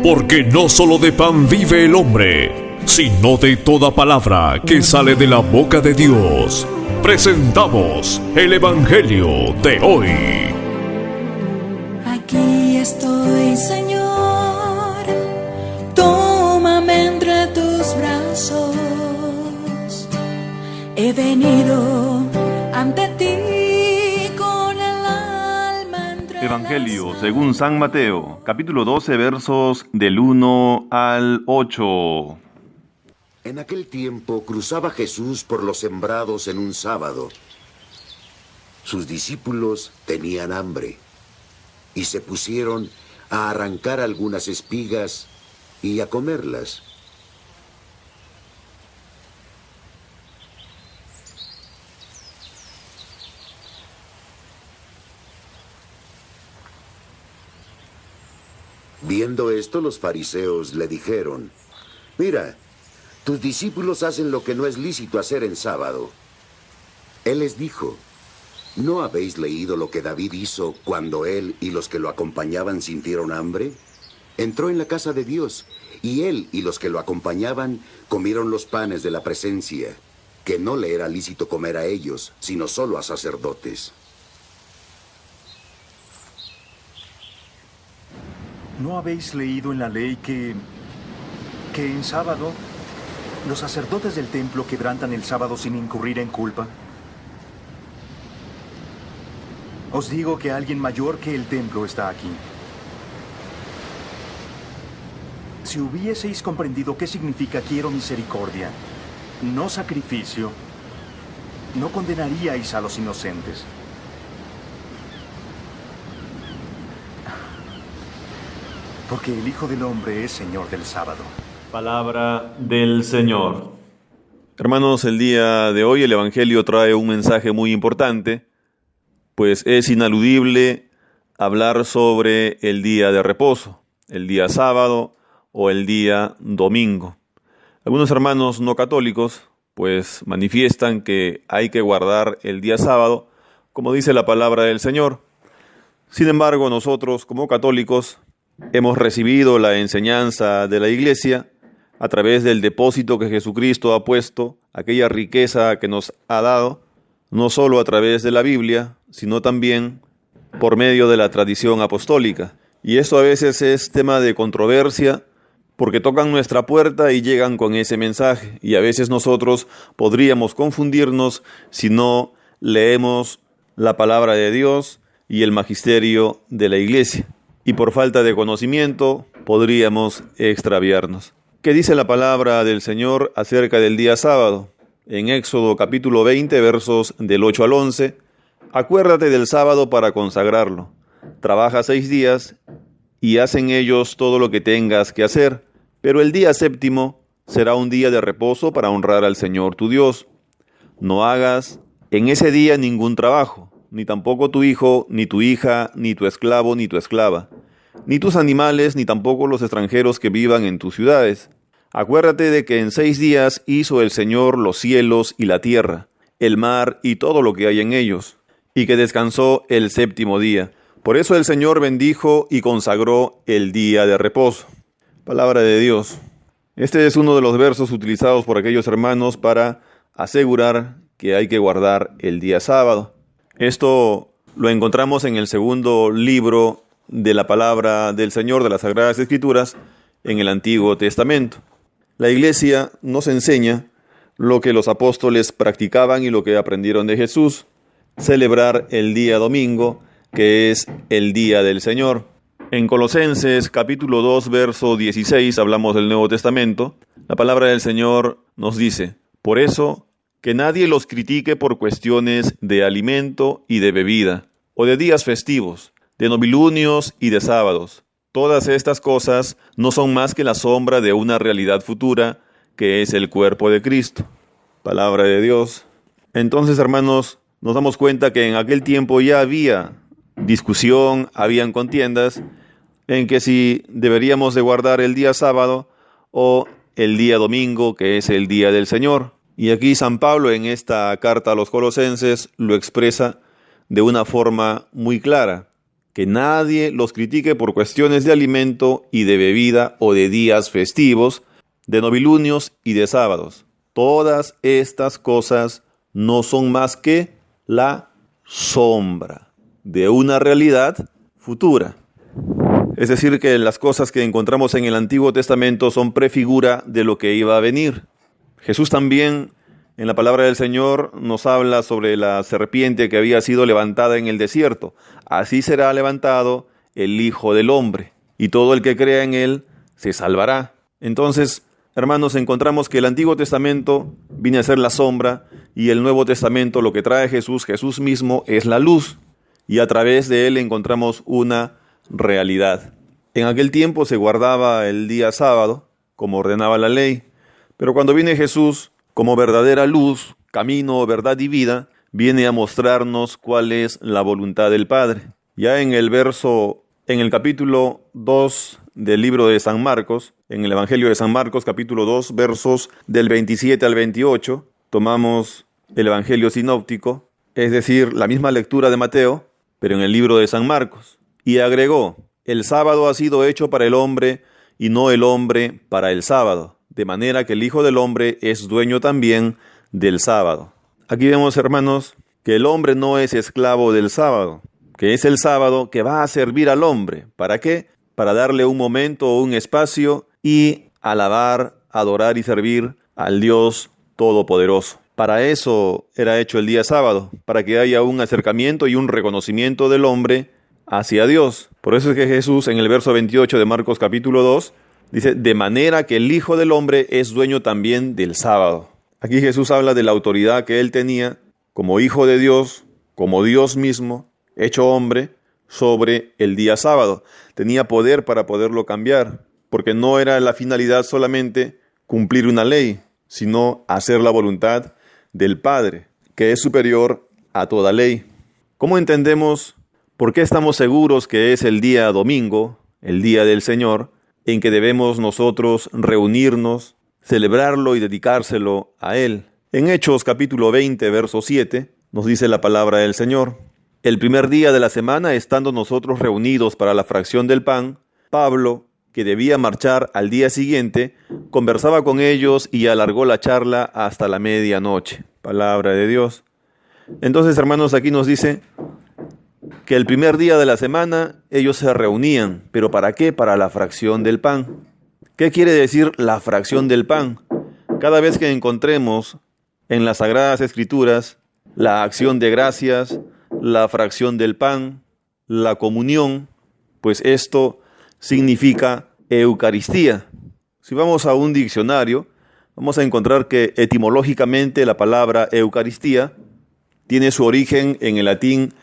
Porque no solo de pan vive el hombre, sino de toda palabra que sale de la boca de Dios. Presentamos el Evangelio de hoy. Aquí estoy, Señor, tómame entre tus brazos. He venido ante ti con el alma entre Evangelio según San Mateo, capítulo 12, versos del 1 al 8. En aquel tiempo cruzaba Jesús por los sembrados en un sábado. Sus discípulos tenían hambre y se pusieron a arrancar algunas espigas y a comerlas. Viendo esto, los fariseos le dijeron: «Mira, tus discípulos hacen lo que no es lícito hacer en sábado». Él les dijo: ¿no habéis leído lo que David hizo cuando él y los que lo acompañaban sintieron hambre? Entró en la casa de Dios, y él y los que lo acompañaban comieron los panes de la presencia, que no le era lícito comer a ellos, sino solo a sacerdotes. ¿No habéis leído en la ley que en sábado los sacerdotes del templo quebrantan el sábado sin incurrir en culpa? Os digo que alguien mayor que el templo está aquí. Si hubieseis comprendido qué significa quiero misericordia, no sacrificio, no condenaríais a los inocentes. Porque el Hijo del Hombre es Señor del sábado. Palabra del Señor. Hermanos, el día de hoy el Evangelio trae un mensaje muy importante, pues es inaludible hablar sobre el día de reposo, el día sábado o el día domingo. Algunos hermanos no católicos pues manifiestan que hay que guardar el día sábado, como dice la palabra del Señor. Sin embargo, nosotros como católicos hemos recibido la enseñanza de la Iglesia a través del depósito que Jesucristo ha puesto, aquella riqueza que nos ha dado, no solo a través de la Biblia, sino también por medio de la tradición apostólica. Y esto a veces es tema de controversia, porque tocan nuestra puerta y llegan con ese mensaje. Y a veces nosotros podríamos confundirnos si no leemos la palabra de Dios y el magisterio de la Iglesia. Y por falta de conocimiento podríamos extraviarnos. ¿Qué dice la palabra del Señor acerca del día sábado? En Éxodo capítulo 20, versos del 8 al 11, acuérdate del sábado para consagrarlo. Trabaja 6 días y haz en ellos todo lo que tengas que hacer, pero el día séptimo será un día de reposo para honrar al Señor tu Dios. No hagas en ese día ningún trabajo, ni tampoco tu hijo, ni tu hija, ni tu esclavo, ni tu esclava, ni tus animales, ni tampoco los extranjeros que vivan en tus ciudades. Acuérdate de que en 6 días hizo el Señor los cielos y la tierra, el mar y todo lo que hay en ellos, y que descansó el séptimo día. Por eso el Señor bendijo y consagró el día de reposo. Palabra de Dios. Este es uno de los versos utilizados por aquellos hermanos para asegurar que hay que guardar el día sábado. Esto lo encontramos en el segundo libro de la palabra del Señor de las Sagradas Escrituras en el Antiguo Testamento. La Iglesia nos enseña lo que los apóstoles practicaban y lo que aprendieron de Jesús, celebrar el día domingo, que es el día del Señor. En Colosenses capítulo 2, verso 16, hablamos del Nuevo Testamento. La palabra del Señor nos dice: por eso, que nadie los critique por cuestiones de alimento y de bebida, o de días festivos, de novilunios y de sábados. Todas estas cosas no son más que la sombra de una realidad futura, que es el cuerpo de Cristo. Palabra de Dios. Entonces, hermanos, nos damos cuenta que en aquel tiempo ya había discusión, habían contiendas, en que si deberíamos de guardar el día sábado o el día domingo, que es el día del Señor. Y aquí San Pablo, en esta carta a los Colosenses, lo expresa de una forma muy clara. que nadie los critique por cuestiones de alimento y de bebida o de días festivos, de novilunios y de sábados. Todas estas cosas no son más que la sombra de una realidad futura. Es decir, que las cosas que encontramos en el Antiguo Testamento son prefigura de lo que iba a venir. Jesús también, en la palabra del Señor, nos habla sobre la serpiente que había sido levantada en el desierto. Así será levantado el Hijo del Hombre, y todo el que crea en él se salvará. Entonces, hermanos, encontramos que el Antiguo Testamento viene a ser la sombra, y el Nuevo Testamento, lo que trae Jesús mismo, es la luz, y a través de él encontramos una realidad. En aquel tiempo se guardaba el día sábado, como ordenaba la ley, pero cuando viene Jesús, como verdadera luz, camino, verdad y vida, viene a mostrarnos cuál es la voluntad del Padre. Ya en el capítulo 2 del libro de San Marcos, en el Evangelio de San Marcos, capítulo 2, versos del 27 al 28, tomamos el Evangelio sinóptico, es decir, la misma lectura de Mateo, pero en el libro de San Marcos. Y agregó: el sábado ha sido hecho para el hombre y no el hombre para el sábado, de manera que el Hijo del Hombre es dueño también del sábado. Aquí vemos, hermanos, que el hombre no es esclavo del sábado, que es el sábado que va a servir al hombre. ¿Para qué? Para darle un momento o un espacio y alabar, adorar y servir al Dios Todopoderoso. Para eso era hecho el día sábado, para que haya un acercamiento y un reconocimiento del hombre hacia Dios. Por eso es que Jesús, en el verso 28 de Marcos capítulo 2, dice: de manera que el Hijo del Hombre es dueño también del sábado. Aquí Jesús habla de la autoridad que él tenía como Hijo de Dios, como Dios mismo, hecho hombre, sobre el día sábado. Tenía poder para poderlo cambiar, porque no era la finalidad solamente cumplir una ley, sino hacer la voluntad del Padre, que es superior a toda ley. ¿Cómo entendemos por qué estamos seguros que es el día domingo, el día del Señor, en que debemos nosotros reunirnos, celebrarlo y dedicárselo a Él? En Hechos capítulo 20, verso 7, nos dice la palabra del Señor: el primer día de la semana, estando nosotros reunidos para la fracción del pan, Pablo, que debía marchar al día siguiente, conversaba con ellos y alargó la charla hasta la medianoche. Palabra de Dios. Entonces, hermanos, aquí nos dice que el primer día de la semana ellos se reunían. ¿Pero para qué? Para la fracción del pan. ¿Qué quiere decir la fracción del pan? Cada vez que encontremos en las Sagradas Escrituras la acción de gracias, la fracción del pan, la comunión, pues esto significa Eucaristía. Si vamos a un diccionario, vamos a encontrar que etimológicamente la palabra Eucaristía tiene su origen en el latín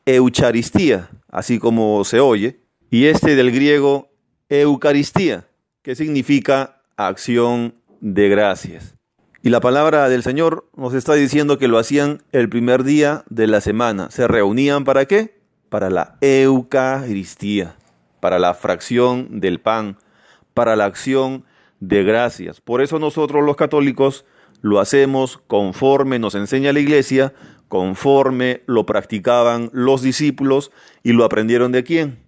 Eucharistía, así como se oye, y del griego Eucaristía, que significa acción de gracias. Y la palabra del Señor nos está diciendo que lo hacían el primer día de la semana. ¿Se reunían para qué? Para la Eucaristía, para la fracción del pan, para la acción de gracias. Por eso nosotros los católicos lo hacemos conforme nos enseña la Iglesia, conforme lo practicaban los discípulos y lo aprendieron ¿de quién?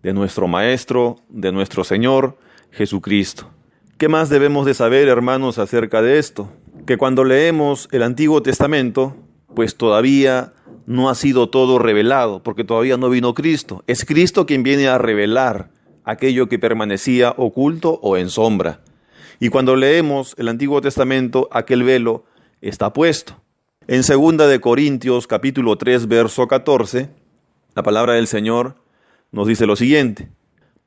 De nuestro Maestro, de nuestro Señor Jesucristo. ¿Qué más debemos de saber, hermanos, acerca de esto? Que cuando leemos el Antiguo Testamento, pues todavía no ha sido todo revelado, porque todavía no vino Cristo. Es Cristo quien viene a revelar aquello que permanecía oculto o en sombra. Y cuando leemos el Antiguo Testamento, aquel velo está puesto. En 2 de Corintios, capítulo 3, verso 14, la palabra del Señor nos dice lo siguiente: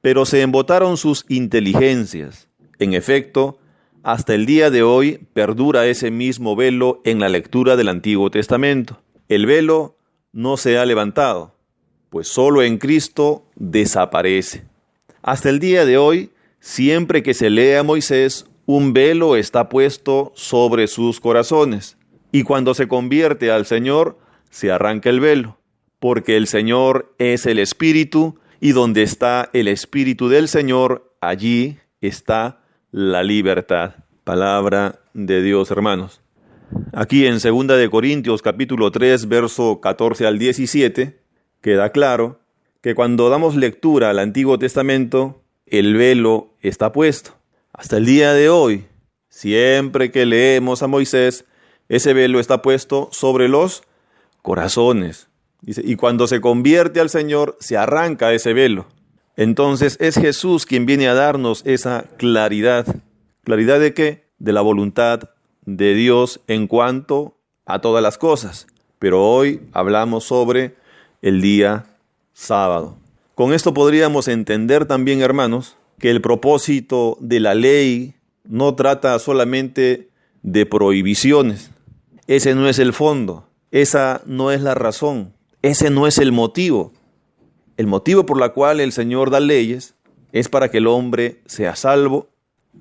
pero se embotaron sus inteligencias. En efecto, hasta el día de hoy perdura ese mismo velo en la lectura del Antiguo Testamento. El velo no se ha levantado, pues solo en Cristo desaparece. Hasta el día de hoy, siempre que se lee a Moisés, un velo está puesto sobre sus corazones. Y cuando se convierte al Señor, se arranca el velo, porque el Señor es el Espíritu, y donde está el Espíritu del Señor, allí está la libertad. Palabra de Dios, hermanos. Aquí en 2 de Corintios, capítulo 3, verso 14 al 17, queda claro que cuando damos lectura al Antiguo Testamento, el velo está puesto. Hasta el día de hoy, siempre que leemos a Moisés, ese velo está puesto sobre los corazones. Dice, y cuando se convierte al Señor, se arranca ese velo. Entonces es Jesús quien viene a darnos esa claridad. ¿Claridad de qué? De la voluntad de Dios en cuanto a todas las cosas. Pero hoy hablamos sobre el día sábado. Con esto podríamos entender también, hermanos, que el propósito de la ley no trata solamente de prohibiciones. Ese no es el fondo, esa no es la razón, ese no es el motivo. El motivo por el cual el Señor da leyes es para que el hombre sea salvo,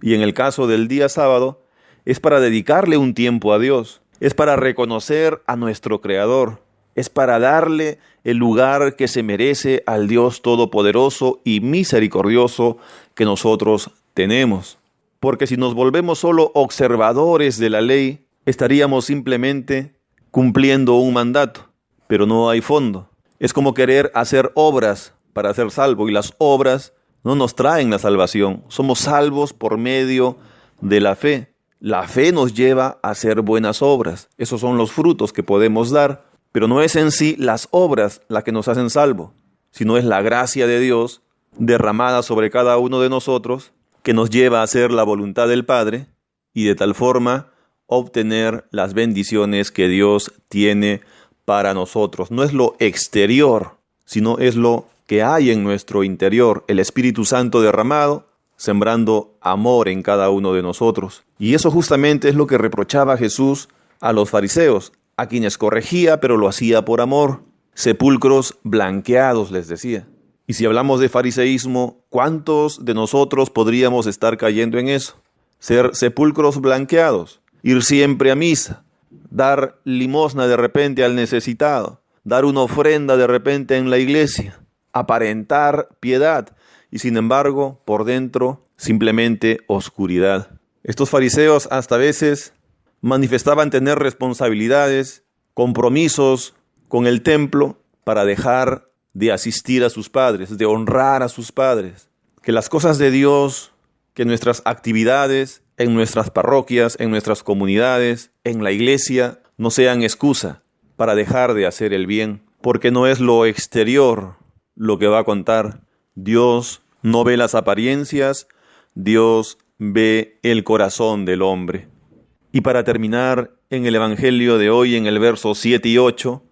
y en el caso del día sábado es para dedicarle un tiempo a Dios, es para reconocer a nuestro Creador, es para darle el lugar que se merece al Dios todopoderoso y misericordioso que nosotros tenemos. Porque si nos volvemos solo observadores de la ley, estaríamos simplemente cumpliendo un mandato, pero no hay fondo. Es como querer hacer obras para ser salvo, y las obras no nos traen la salvación. Somos salvos por medio de la fe. La fe nos lleva a hacer buenas obras. Esos son los frutos que podemos dar. Pero no es en sí las obras las que nos hacen salvo, sino es la gracia de Dios derramada sobre cada uno de nosotros que nos lleva a hacer la voluntad del Padre y de tal forma obtener las bendiciones que Dios tiene para nosotros. No es lo exterior, sino es lo que hay en nuestro interior, el Espíritu Santo derramado, sembrando amor en cada uno de nosotros. Y eso justamente es lo que reprochaba Jesús a los fariseos, a quienes corregía, pero lo hacía por amor. Sepulcros blanqueados, les decía. Y si hablamos de fariseísmo, ¿cuántos de nosotros podríamos estar cayendo en eso? Ser sepulcros blanqueados, ir siempre a misa, dar limosna de repente al necesitado, dar una ofrenda de repente en la iglesia, aparentar piedad, y sin embargo, por dentro, simplemente oscuridad. Estos fariseos hasta a veces manifestaban tener responsabilidades, compromisos con el templo para dejar de asistir a sus padres, de honrar a sus padres. Que las cosas de Dios, que nuestras actividades en nuestras parroquias, en nuestras comunidades, en la iglesia, no sean excusa para dejar de hacer el bien, porque no es lo exterior lo que va a contar. Dios no ve las apariencias, Dios ve el corazón del hombre. Y para terminar, en el Evangelio de hoy, en el verso 7 y 8,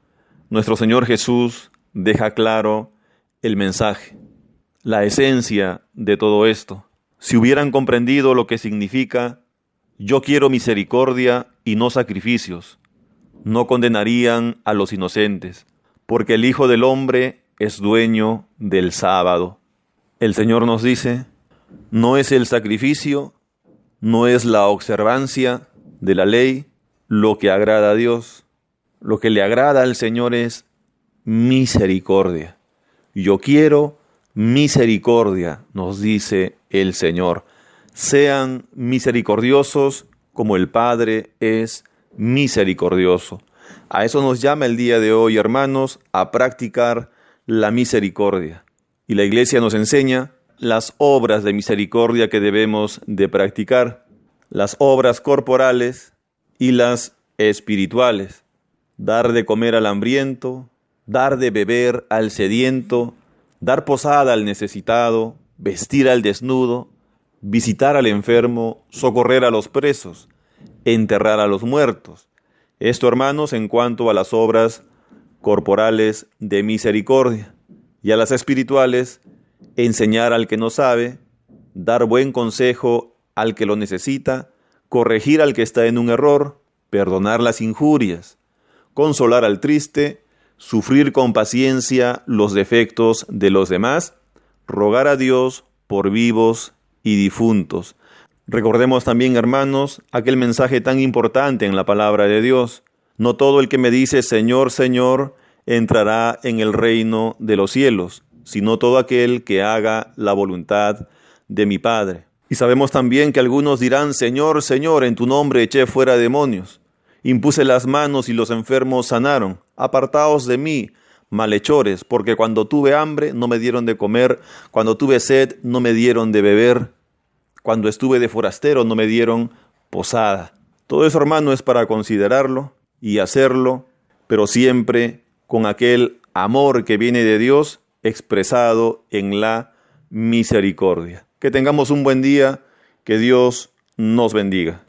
nuestro Señor Jesús deja claro el mensaje, la esencia de todo esto. Si hubieran comprendido lo que significa yo quiero misericordia y no sacrificios, no condenarían a los inocentes, porque el Hijo del Hombre es dueño del sábado. El Señor nos dice, no es el sacrificio, no es la observancia de la ley lo que agrada a Dios. Lo que le agrada al Señor es misericordia. Yo quiero misericordia, nos dice el Señor. Sean misericordiosos como el Padre es misericordioso. A eso nos llama el día de hoy, hermanos, a practicar la misericordia. Y la Iglesia nos enseña las obras de misericordia que debemos de practicar. Las obras corporales y las espirituales. Dar de comer al hambriento, dar de beber al sediento, dar posada al necesitado, vestir al desnudo, visitar al enfermo, socorrer a los presos, enterrar a los muertos. Esto, hermanos, en cuanto a las obras corporales de misericordia. Y a las espirituales, enseñar al que no sabe, dar buen consejo al que lo necesita, corregir al que está en un error, perdonar las injurias, consolar al triste, sufrir con paciencia los defectos de los demás, rogar a Dios por vivos y difuntos. Recordemos también, hermanos, aquel mensaje tan importante en la palabra de Dios. No todo el que me dice Señor, Señor, entrará en el reino de los cielos, sino todo aquel que haga la voluntad de mi Padre. Y sabemos también que algunos dirán, Señor, Señor, en tu nombre eché fuera demonios, impuse las manos y los enfermos sanaron. Apartaos de mí, malhechores, porque cuando tuve hambre no me dieron de comer, cuando tuve sed no me dieron de beber, cuando estuve de forastero no me dieron posada. Todo eso, hermano, es para considerarlo y hacerlo, pero siempre con aquel amor que viene de Dios expresado en la misericordia. Que tengamos un buen día, que Dios nos bendiga.